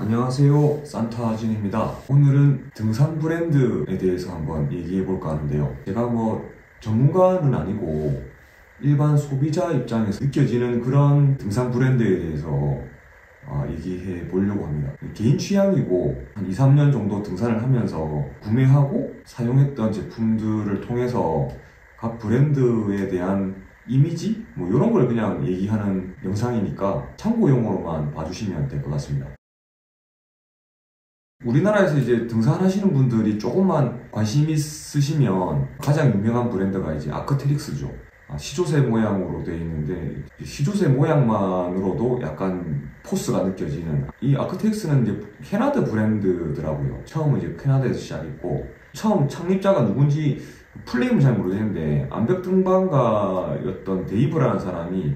안녕하세요, 산타진입니다. 오늘은 등산 브랜드에 대해서 한번 얘기해 볼까 하는데요. 제가 전문가는 아니고 일반 소비자 입장에서 느껴지는 그런 등산 브랜드에 대해서 얘기해 보려고 합니다. 개인 취향이고 한 2, 3년 정도 등산을 하면서 구매하고 사용했던 제품들을 통해서 각 브랜드에 대한 이미지? 이런 걸 그냥 얘기하는 영상이니까 참고용으로만 봐주시면 될 것 같습니다. 우리나라에서 이제 등산하시는 분들이 조금만 관심 있으시면 가장 유명한 브랜드가 이제 아크테릭스죠. 시조새 모양으로 되어 있는데 시조새 모양만으로도 약간 포스가 느껴지는 이 아크테릭스는 이제 캐나다 브랜드더라고요. 처음은 이제 캐나다에서 시작했고 처음 창립자가 누군지 플레임은 잘 모르겠는데 암벽 등반가였던 데이브라는 사람이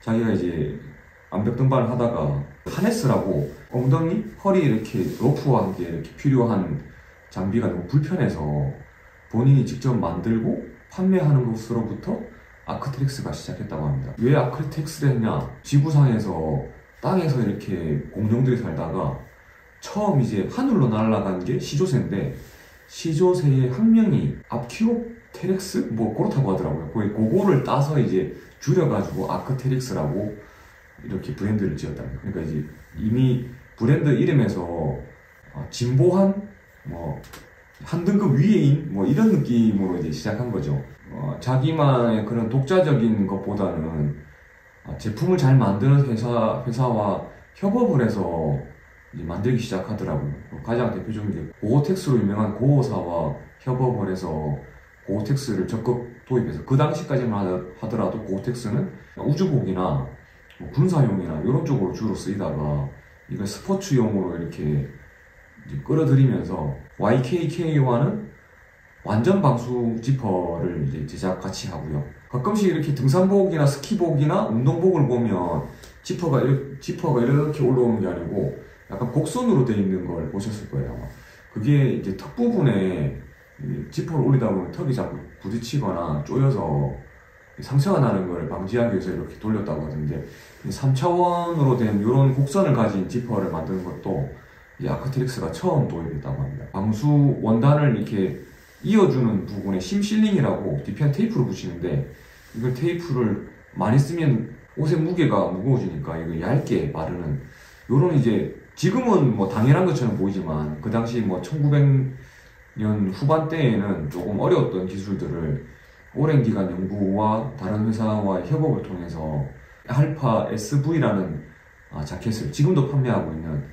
자기가 이제 암벽 등반을 하다가 하네스라고 엉덩이, 허리 이렇게 로프와 함께 이렇게 필요한 장비가 너무 불편해서 본인이 직접 만들고 판매하는 것으로부터 아크테릭스가 시작했다고 합니다. 왜 아크테릭스를 했냐? 지구상에서 땅에서 이렇게 공룡들이 살다가 처음 이제 하늘로 날아간 게 시조새인데 시조새의 학명이 아키오테렉스? 그렇다고 하더라고요. 그거를 따서 이제 줄여가지고 아크테릭스라고 이렇게 브랜드를 지었답니다. 그러니까 이제 이미 브랜드 이름에서 진보한 한 등급 위에인 이런 느낌으로 이제 시작한 거죠. 자기만의 그런 독자적인 것보다는 제품을 잘 만드는 회사와 협업을 해서 이제 만들기 시작하더라고요. 가장 대표적인 게 고어텍스로 유명한 고어사와 협업을 해서 고어텍스를 적극 도입해서 그 당시까지만 하더라도 고어텍스는 우주복이나 군사용이나 이런 쪽으로 주로 쓰이다가 이걸 스포츠용으로 이렇게 끌어들이면서 YKK와는 완전 방수 지퍼를 이제 제작 같이 하고요. 가끔씩 이렇게 등산복이나 스키복이나 운동복을 보면 지퍼가 이렇게 올라오는 게 아니고 약간 곡선으로 되어 있는 걸 보셨을 거예요. 아마. 그게 이제 턱 부분에 지퍼를 올리다 보면 턱이 자꾸 부딪히거나 쪼여서 상처가 나는 걸 방지하기 위해서 이렇게 돌렸다고 하던데 3차원으로 된 이런 곡선을 가진 지퍼를 만드는 것도 이 아크테릭스가 처음 도입했다고 합니다. 방수 원단을 이렇게 이어주는 부분에 심실링이라고 DPI 테이프로 붙이는데 이걸 테이프를 많이 쓰면 옷의 무게가 무거워지니까 이걸 얇게 바르는 요런 이제 지금은 당연한 것처럼 보이지만 그 당시 1900년 후반대에는 조금 어려웠던 기술들을 오랜 기간 연구와 다른 회사와의 협업을 통해서 알파 SV라는 자켓을 지금도 판매하고 있는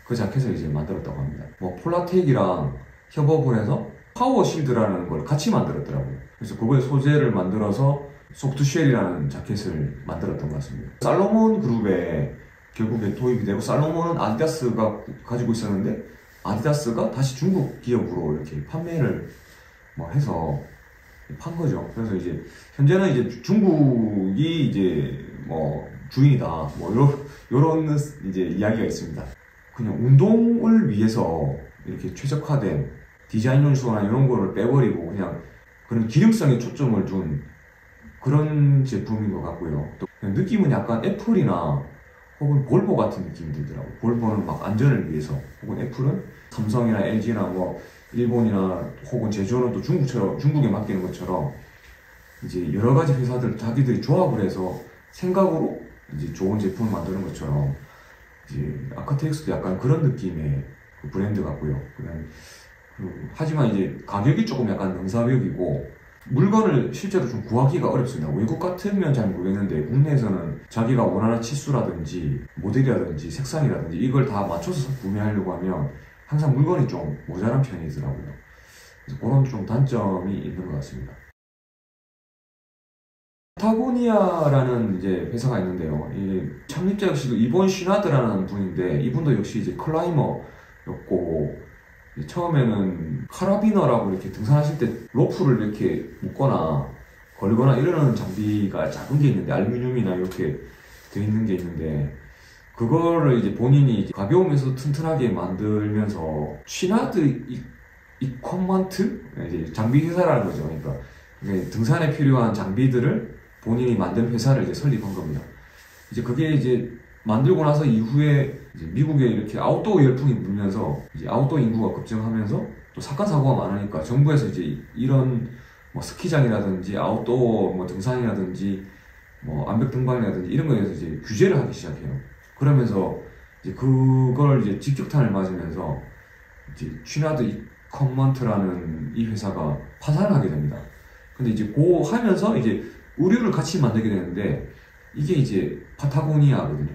그 자켓을 이제 만들었다고 합니다. 폴라텍이랑 협업을 해서 파워실드라는 걸 같이 만들었더라고요. 그래서 그거의 소재를 만들어서 소프트쉘이라는 자켓을 만들었던 것 같습니다. 살로몬 그룹에 결국에 도입이 되고 살로몬은 아디다스가 가지고 있었는데 아디다스가 다시 중국 기업으로 이렇게 판매를 해서 판 거죠. 그래서 이제 현재는 이제 중국이 이제 주인이다. 요런 이제 이야기가 있습니다. 그냥 운동을 위해서 이렇게 최적화된 디자인 요소나 이런 거를 빼버리고 그냥 그런 기능성에 초점을 둔 그런 제품인 것 같고요. 또 느낌은 약간 애플이나 혹은 볼보 같은 느낌이 들더라고요. 볼보는 안전을 위해서, 혹은 애플은 삼성이나 LG나 일본이나 혹은 제조는 또 중국에 맡기는 것처럼 이제 여러 가지 회사들 자기들이 조합을 해서 생각으로 이제 좋은 제품을 만드는 것처럼 이제 아크테릭스도 약간 그런 느낌의 그 브랜드 같고요. 하지만 이제 가격이 조금 약간 능사벽이고 물건을 실제로 좀 구하기가 어렵습니다. 외국 같으면 잘 모르겠는데 국내에서는 자기가 원하는 치수라든지 모델이라든지 색상이라든지 이걸 다 맞춰서 구매하려고 하면 항상 물건이 좀 모자란 편이더라고요. 그래서 그런 좀 단점이 있는 것 같습니다. 파타고니아라는 이제 회사가 있는데요. 이 창립자 역시도 이본 시나드라는 분인데 이분도 역시 이제 클라이머였고 처음에는 카라비너라고 이렇게 등산하실 때 로프를 이렇게 묶거나 걸거나 이러는 장비가 작은 게 있는데 알루미늄이나 이렇게 되어 있는 게 있는데 그거를 이제 본인이 가벼우면서 튼튼하게 만들면서 시나드 이퀄먼트 이제 장비 회사라는 거죠. 그러니까 등산에 필요한 장비들을 본인이 만든 회사를 이제 설립한 겁니다. 이제 그게 이제 만들고 나서 이후에 이제 미국에 이렇게 아웃도어 열풍이 불면서 이제 아웃도어 인구가 급증하면서 또 사건 사고가 많으니까 정부에서 이제 이런 뭐 스키장이라든지 아웃도어 뭐 등산이라든지 뭐 암벽 등반이라든지 이런 거에 대해서 이제 규제를 하기 시작해요. 그러면서 이제 그걸 이제 직격탄을 맞으면서 이제 취나드 이커먼트라는 이 회사가 파산을 하게 됩니다. 근데 이제 고 하면서 이제 의류를 같이 만들게 되는데 이게 이제 파타고니아거든요.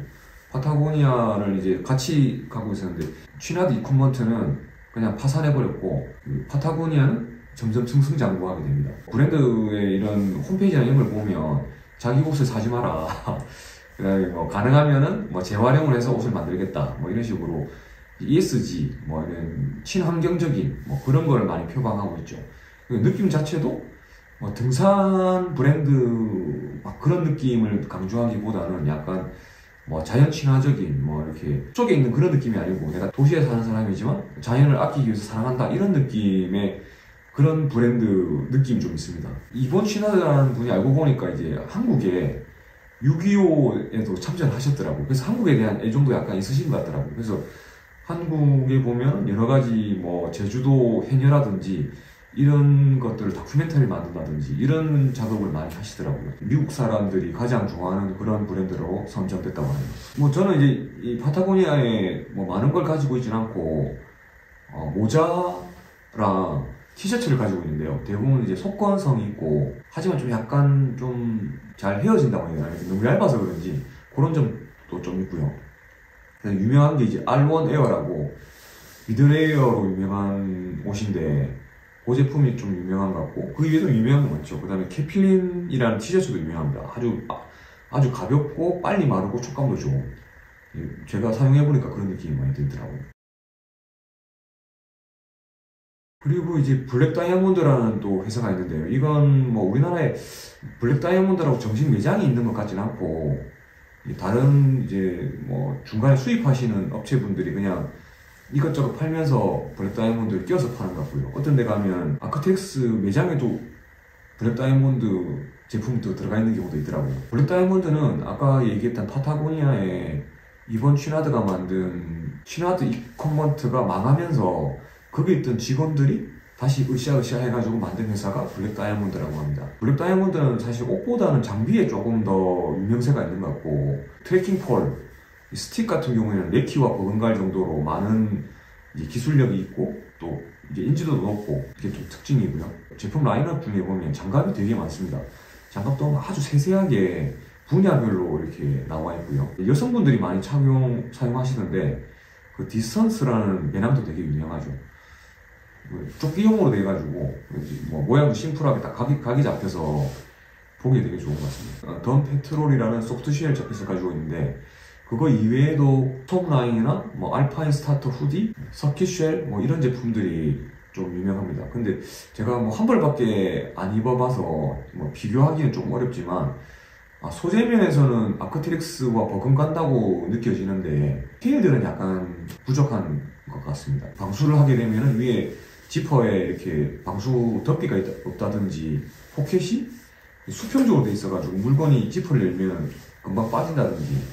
파타고니아를 이제 같이 가고 있었는데 취나드 이커먼트는 그냥 파산해버렸고 파타고니아는 점점 승승장구하게 됩니다. 브랜드의 이런 홈페이지나 이런 걸 보면 자기 옷을 사지 마라. 뭐 가능하면은 뭐 재활용을 해서 옷을 만들겠다. 뭐 이런 식으로 ESG 뭐 이런 친환경적인 뭐 그런 거를 많이 표방하고 있죠. 느낌 자체도 뭐 등산 브랜드 막 그런 느낌을 강조하기보다는 약간 뭐 자연 친화적인 뭐 이렇게 속에 있는 그런 느낌이 아니고 내가 도시에 사는 사람이지만 자연을 아끼기 위해서 사랑한다 이런 느낌의 그런 브랜드 느낌이 좀 있습니다. 이번 신하드라는 분이 알고 보니까 이제 한국에 6.25에도 참전을 하셨더라고요. 그래서 한국에 대한 애정도 약간 있으신 것 같더라고요. 그래서 한국에 보면 여러 가지 뭐 제주도 해녀라든지 이런 것들을 다큐멘터리 만든다든지 이런 작업을 많이 하시더라고요. 미국 사람들이 가장 좋아하는 그런 브랜드로 선정됐다고 해요. 뭐 저는 이제 이 파타고니아에 뭐 많은 걸 가지고 있진 않고 모자랑 티셔츠를 가지고 있는데요. 대부분 이제 속건성이 있고 하지만 좀 약간 좀 잘 헤어진다고 해야 되나? 너무 얇아서 그런지 그런 점도 좀 있고요. 유명한 게 이제 R1 에어라고 미드레이어로 유명한 옷인데 그 제품이 좀 유명한 것 같고 그 위에도 유명한 거 많죠. 그 다음에 캐필린이라는 티셔츠도 유명합니다. 아주 가볍고 빨리 마르고 촉감도 좋은 제가 사용해보니까 그런 느낌이 많이 들더라고요. 그리고 이제 블랙 다이아몬드라는 또 회사가 있는데요. 이건 뭐 우리나라에 블랙 다이아몬드라고 정식 매장이 있는 것 같지는 않고 다른 이제 뭐 중간에 수입하시는 업체분들이 그냥 이것저것 팔면서 블랙 다이아몬드를 끼워서 파는 것 같고요. 어떤 데 가면 아크텍스 매장에도 블랙 다이아몬드 제품도 들어가 있는 경우도 있더라고요. 블랙 다이아몬드는 아까 얘기했던 파타고니아에 이번 취나드가 만든 취나드 이커먼트가 망하면서 거기 있던 직원들이 다시 으쌰으쌰 해가지고 만든 회사가 블랙 다이아몬드라고 합니다. 블랙 다이아몬드는 사실 옷보다는 장비에 조금 더 유명세가 있는 것 같고 트래킹 폴, 스틱 같은 경우에는 네키와 버금갈 정도로 많은 이제 기술력이 있고 또 이제 인지도도 높고 이게 좀 특징이고요. 제품 라인업 중에 보면 장갑이 되게 많습니다. 장갑도 아주 세세하게 분야별로 이렇게 나와 있고요. 여성분들이 많이 사용하시던데 그 디스턴스라는 배낭도 되게 유명하죠. 조끼용으로 돼가지고 뭐 모양도 심플하게 딱 각이 잡혀서 보기 되게 좋은 것 같습니다. 던 페트롤이라는 소프트쉘 재킷을 가지고 있는데 그거 이외에도 톱라인이나 뭐 알파인 스타터 후디, 서킷쉘 뭐 이런 제품들이 좀 유명합니다. 근데 제가 뭐 한 벌밖에 안 입어봐서 뭐 비교하기는 좀 어렵지만 소재면에서는 아크트릭스와 버금간다고 느껴지는데 테일들은 약간 부족한 것 같습니다. 방수를 하게 되면 위에 지퍼에 이렇게 방수 덮개가 없다든지 포켓이 수평적으로 돼 있어가지고 물건이 지퍼를 열면 금방 빠진다든지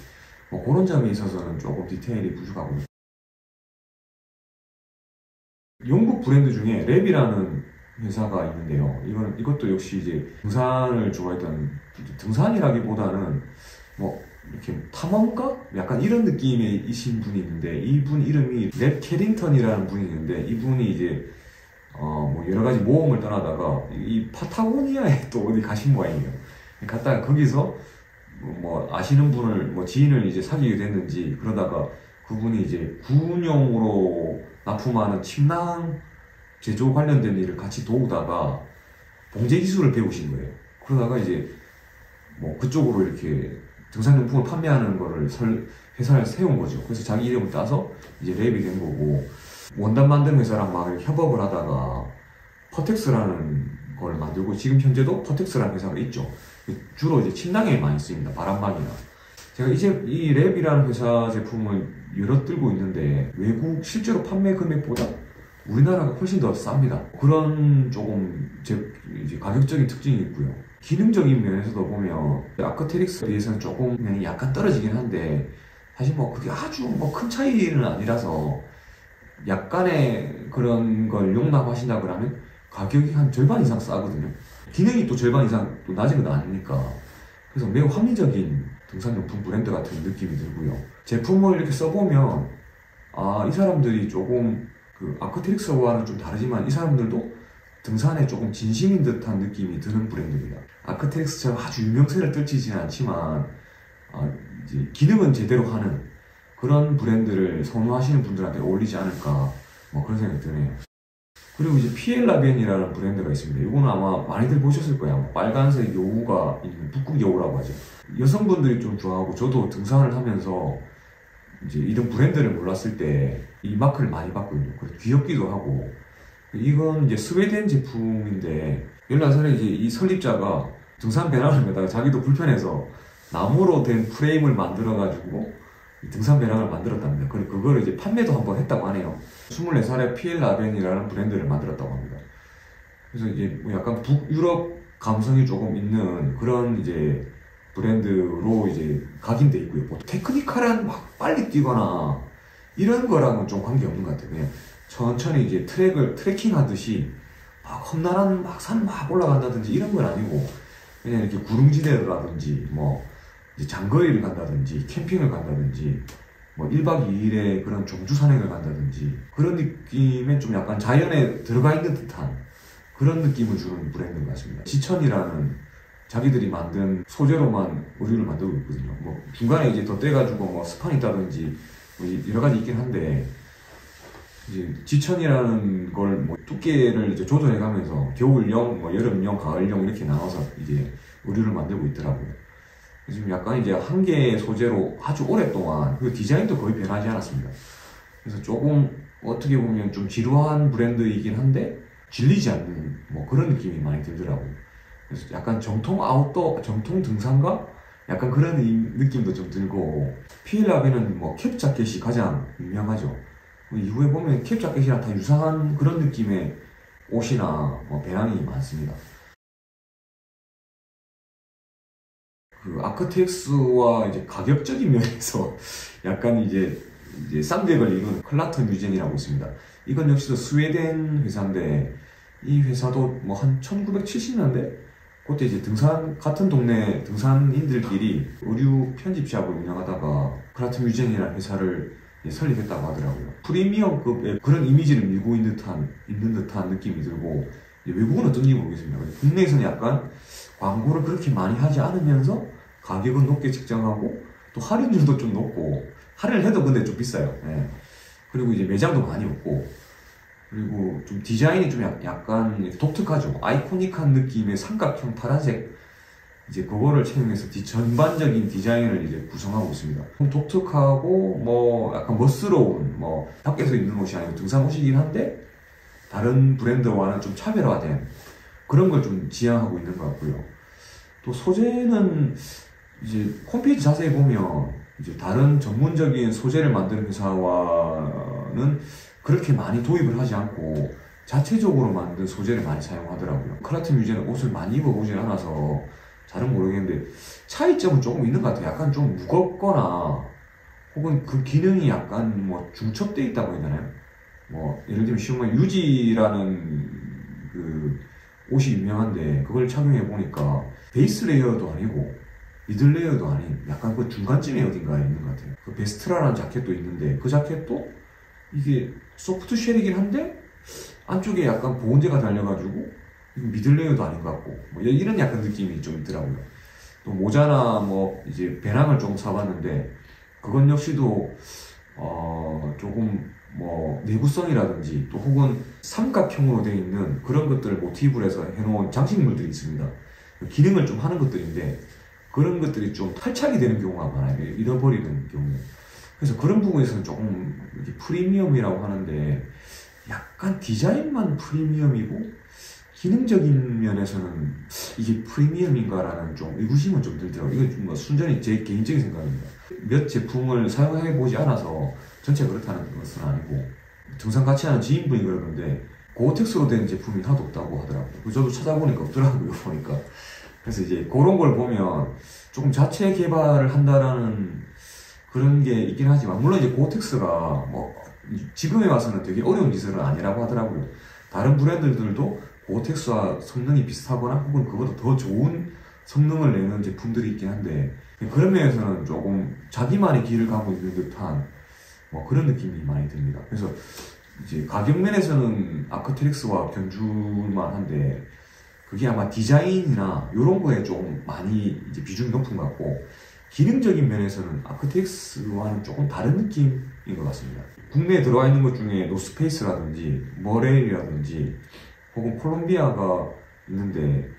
뭐 그런 점에 있어서는 조금 디테일이 부족하고요. 영국 브랜드 중에 랩이라는 회사가 있는데요. 이것도 역시 이제 등산을 좋아했던, 등산이라기보다는 뭐 이렇게 탐험가? 약간 이런 느낌이신 분이 있는데 이분 이름이 랩 캐링턴이라는 분이 있는데 이분이 이제 뭐 여러 가지 모험을 떠나다가 이 파타고니아에 또 어디 가신 모양이에요. 갔다가 거기서 뭐 아시는 분을 뭐 지인을 이제 사귀게 됐는지 그러다가 그분이 이제 군용으로 납품하는 침낭 제조 관련된 일을 같이 도우다가 봉제 기술을 배우신 거예요. 그러다가 이제 뭐 그쪽으로 이렇게 등산용품을 판매하는 거를 회사를 세운 거죠. 그래서 자기 이름을 따서 이제 랩이 된 거고 원단 만드는 회사랑 막 협업을 하다가 퍼텍스라는 걸 만들고 지금 현재도 퍼텍스라는 회사가 있죠. 주로 이제 침낭에 많이 쓰입니다. 바람막이나. 제가 이제 이 랩이라는 회사 제품을 여러 들고 있는데 외국 실제로 판매 금액보다 우리나라가 훨씬 더 쌉니다. 그런 조금 이제 가격적인 특징이 있고요. 기능적인 면에서도 보면 아크테릭스에 비해서는 조금 면이 약간 떨어지긴 한데 사실 뭐 그게 아주 뭐 큰 차이는 아니라서 약간의 그런 걸 용납하신다 그러면 가격이 한 절반 이상 싸거든요. 기능이 또 절반 이상 또 낮은 건 아니니까. 그래서 매우 합리적인 등산용품 브랜드 같은 느낌이 들고요. 제품을 이렇게 써보면 이 사람들이 조금 그 아크테릭스와는 좀 다르지만 이 사람들도 등산에 조금 진심인 듯한 느낌이 드는 브랜드입니다. 아크테릭스처럼 아주 유명세를 떨치지는 않지만 이제 기능은 제대로 하는 그런 브랜드를 선호하시는 분들한테 어울리지 않을까 뭐 그런 생각이 드네요. 그리고 이제 피엘라벤이라는 브랜드가 있습니다. 이거는 아마 많이들 보셨을 거예요. 빨간색 여우가 있는 북극 여우라고 하죠. 여성분들이 좀 좋아하고 저도 등산을 하면서 이제 이런 브랜드를 몰랐을 때 이 마크를 많이 봤거든요. 그래서 귀엽기도 하고. 이건 이제 스웨덴 제품인데 연락선에 이제 이 설립자가 등산 배낭을 메다가 자기도 불편해서 나무로 된 프레임을 만들어 가지고 등산 배낭을 만들었답니다. 그리고 그거를 이제 판매도 한번 했다고 하네요. 24살에 피엘라벤이라는 브랜드를 만들었다고 합니다. 그래서 이제 뭐 약간 북유럽 감성이 조금 있는 그런 이제 브랜드로 이제 각인돼 있고요. 뭐 테크니컬한 막 빨리 뛰거나 이런 거랑은 좀 관계없는 것 같아요. 그냥 천천히 이제 트레킹 하듯이 막 험난한 막 산 막 올라간다든지 이런 건 아니고 그냥 이렇게 구릉지대라든지 뭐 이제 장거리를 간다든지 캠핑을 간다든지 뭐 1박 2일의 그런 종주 산행을 간다든지 그런 느낌에 좀 약간 자연에 들어가 있는 듯한 그런 느낌을 주는 브랜드인 것 같습니다. 지천이라는 자기들이 만든 소재로만 의류를 만들고 있거든요. 뭐 중간에 이제 덧대가지고 뭐 스판이 있다든지 뭐 여러 가지 있긴 한데 이제 지천이라는 걸 뭐 두께를 이제 조절해가면서 겨울용, 뭐 여름용, 가을용 이렇게 나눠서 이제 의류를 만들고 있더라고요. 지금 약간 이제 한 개의 소재로 아주 오랫동안 그 디자인도 거의 변하지 않았습니다. 그래서 조금 어떻게 보면 좀 지루한 브랜드이긴 한데 질리지 않는 뭐 그런 느낌이 많이 들더라고요. 그래서 약간 정통 아웃도어, 정통 등산가? 약간 그런 느낌도 좀 들고 피엘라벤은 뭐 캡 자켓이 가장 유명하죠. 이후에 보면 캡 자켓이랑 다 유사한 그런 느낌의 옷이나 뭐 배낭이 많습니다. 그 아크텍스와 이제 가격적인 면에서 약간 이제 쌍벽을 이루는 클라터 뮤젠이라고 있습니다. 이건 역시도 스웨덴 회사인데 이 회사도 뭐 한 1970년대 그때 이제 같은 동네 등산인들끼리 의류 편집샵을 운영하다가 클라터 뮤젠이라는 회사를 설립했다고 하더라고요. 프리미엄급의 그런 이미지를 밀고 있는 듯한 느낌이 들고 외국은 어떤지 모르겠습니다. 국내에서는 약간 광고를 그렇게 많이 하지 않으면서 가격은 높게 책정하고 또 할인율도 좀 높고 할인을 해도 근데 좀 비싸요. 네. 그리고 이제 매장도 많이 없고 그리고 좀 디자인이 좀 약간 독특하죠. 아이코닉한 느낌의 삼각형 파란색 이제 그거를 채용해서 전반적인 디자인을 이제 구성하고 있습니다. 독특하고 뭐 약간 멋스러운 뭐 밖에서 입는 옷이 아니고 등산 옷이긴 한데 다른 브랜드와는 좀 차별화된 그런 걸 좀 지향하고 있는 것 같고요. 또 소재는 이제 홈페이지 자세히 보면 이제 다른 전문적인 소재를 만드는 회사와는 그렇게 많이 도입을 하지 않고 자체적으로 만든 소재를 많이 사용하더라고요. 클라트 뮤제는 옷을 많이 입어보진 않아서 잘은 모르겠는데 차이점은 조금 있는 것 같아요. 약간 좀 무겁거나 혹은 그 기능이 약간 뭐 중첩되어 있다고 해야 되나요? 뭐 예를 들면 쉬운 말 유지라는 그 옷이 유명한데 그걸 착용해 보니까 베이스 레이어도 아니고 미들 레이어도 아닌 약간 그 중간쯤에 어딘가에 있는 것 같아요. 그 베스트라라는 자켓도 있는데 그 자켓도 이게 소프트 쉘이긴 한데 안쪽에 약간 보온재가 달려가지고 미들 레이어도 아닌 것 같고 뭐 이런 약간 느낌이 좀 있더라고요. 또 모자나 뭐 이제 배낭을 좀 사봤는데 그건 역시도 조금 뭐 내구성이라든지 또 혹은 삼각형으로 되어 있는 그런 것들을 모티브로 해서 해놓은 장식물들이 있습니다. 기능을 좀 하는 것들인데 그런 것들이 좀 탈착이 되는 경우가 많아요. 잃어버리는 경우. 그래서 그런 부분에서는 조금 프리미엄이라고 하는데 약간 디자인만 프리미엄이고 기능적인 면에서는 이게 프리미엄인가라는 좀 의구심은 좀 들더라고요. 이건 좀 순전히 제 개인적인 생각입니다. 몇 제품을 사용해보지 않아서 전체가 그렇다는 것은 아니고 등산 같이 하는 지인분이 그러는데 고어텍스로 된 제품이 하나도 없다고 하더라고요. 저도 찾아보니까 없더라고요. 보니까. 그래서 이제 그런 걸 보면 조금 자체 개발을 한다라는 그런 게 있긴 하지만, 물론 이제 고어텍스가 뭐 지금에 와서는 되게 어려운 기술은 아니라고 하더라고요. 다른 브랜드들도 고어텍스와 성능이 비슷하거나 혹은 그보다 더 좋은 성능을 내는 제품들이 있긴 한데, 그런 면에서는 조금 자기만의 길을 가고 있는 듯한 뭐 그런 느낌이 많이 듭니다. 그래서 이제 가격 면에서는 아크테릭스와 견줄만 한데, 그게 아마 디자인이나 이런 거에 좀 많이 이제 비중이 높은 것 같고, 기능적인 면에서는 아크텍스와는 조금 다른 느낌인 것 같습니다. 국내에 들어와 있는 것 중에 노스페이스라든지 머렐이라든지 혹은 콜롬비아가 있는데,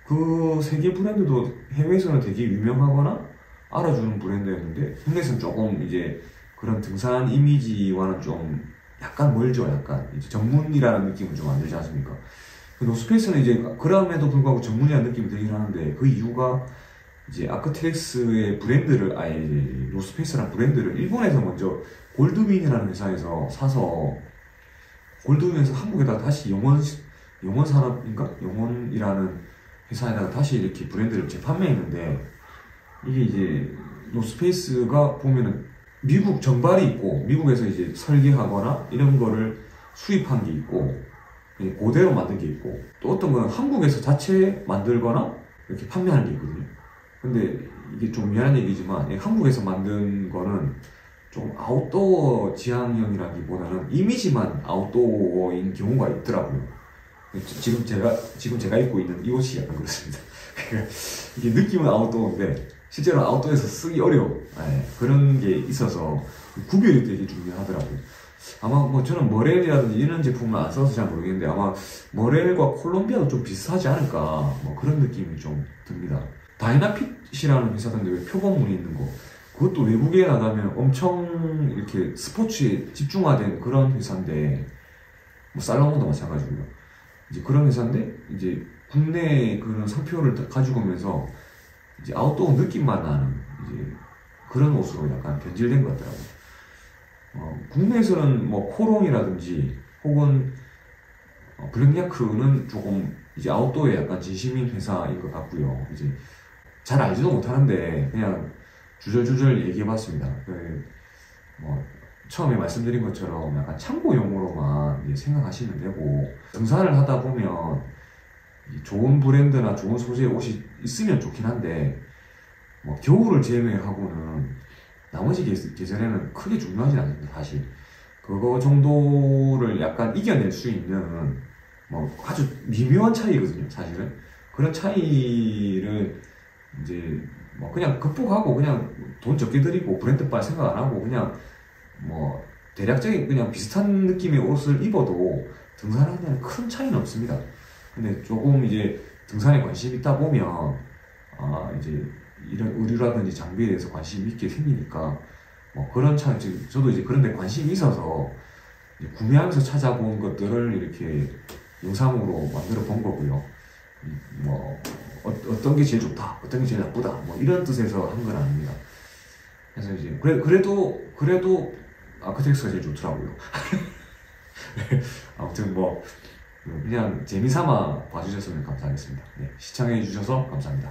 그 세 개 브랜드도 해외에서는 되게 유명하거나 알아주는 브랜드였는데, 국내에서는 조금 이제 그런 등산 이미지와는 좀 약간 멀죠. 약간 이제 전문이라는 느낌은 좀 안 들지 않습니까? 노스페이스는 이제 그럼에도 불구하고 전문이라는 느낌이 들긴 하는데, 그 이유가 이제 아크테릭스의 브랜드를, 아예 이제 노스페이스라는 브랜드를 일본에서 먼저 골드윈이라는 회사에서 사서, 골드윈에서 한국에다가 다시 영원산업인가? 영원이라는 회사에다가 다시 이렇게 브랜드를 재판매했는데, 이게 이제 노스페이스가 보면은 미국 정발이 있고, 미국에서 이제 설계하거나 이런 거를 수입한 게 있고, 그대로 만든 게 있고, 또 어떤 건 한국에서 자체 만들거나 이렇게 판매하는 게 있거든요. 근데 이게 좀 미안한 얘기지만, 한국에서 만든 거는 좀 아웃도어 지향형이라기보다는 이미지만 아웃도어인 경우가 있더라고요. 지금 제가 입고 있는 이 옷이 약간 그렇습니다. 이게 느낌은 아웃도어인데 실제로 아웃도어에서 쓰기 어려워. 그런 게 있어서 구별이 되게 중요하더라고요. 아마 뭐 저는 머렐이라든지 이런 제품을 안 써서 잘 모르겠는데, 아마 머렐과 콜롬비아도 좀 비슷하지 않을까, 뭐 그런 느낌이 좀 듭니다. 다이나핏이라는 회사던데 왜 표범문이 있는 거, 그것도 외국에 나가면 엄청 이렇게 스포츠에 집중화된 그런 회사인데, 뭐 살로몬도 마찬가지고요. 이제 그런 회사인데, 이제 국내 그런 상표를 가지고 오면서 이제 아웃도어 느낌만 나는 이제 그런 옷으로 약간 변질된 것 같더라고요. 국내에서는 뭐 코롱이라든지 혹은 블랙야크는 조금 이제 아웃도어에 약간 진심인 회사인 것 같고요. 이제 잘 알지도 못하는데 그냥 주절주절 얘기해봤습니다. 뭐 처음에 말씀드린 것처럼 약간 참고용으로만 이제 생각하시면 되고, 등산을 하다 보면 좋은 브랜드나 좋은 소재의 옷이 있으면 좋긴 한데, 뭐 겨울을 제외하고는 나머지 계절에는 크게 중요하진 않습니다. 사실 그거 정도를 약간 이겨낼 수 있는 뭐 아주 미묘한 차이거든요. 사실은 그런 차이를 이제 뭐 그냥 극복하고 그냥 돈 적게 들이고 브랜드빨 생각 안 하고 그냥 뭐 대략적인 그냥 비슷한 느낌의 옷을 입어도 등산하는 데는 큰 차이는 없습니다. 근데 조금 이제 등산에 관심이 있다 보면 이제 이런 의류라든지 장비에 대해서 관심이 있게 생기니까 뭐 그런 차이, 저도 이제 그런 데 관심이 있어서 구매하면서 찾아본 것들을 이렇게 영상으로 만들어 본 거고요. 뭐 어떤 게 제일 좋다, 어떤 게 제일 나쁘다, 뭐 이런 뜻에서 한 건 아닙니다. 그래서 이제 그래도 아크텍스가 제일 좋더라고요. 아무튼 뭐 그냥 재미삼아 봐주셨으면 감사하겠습니다. 네, 시청해 주셔서 감사합니다.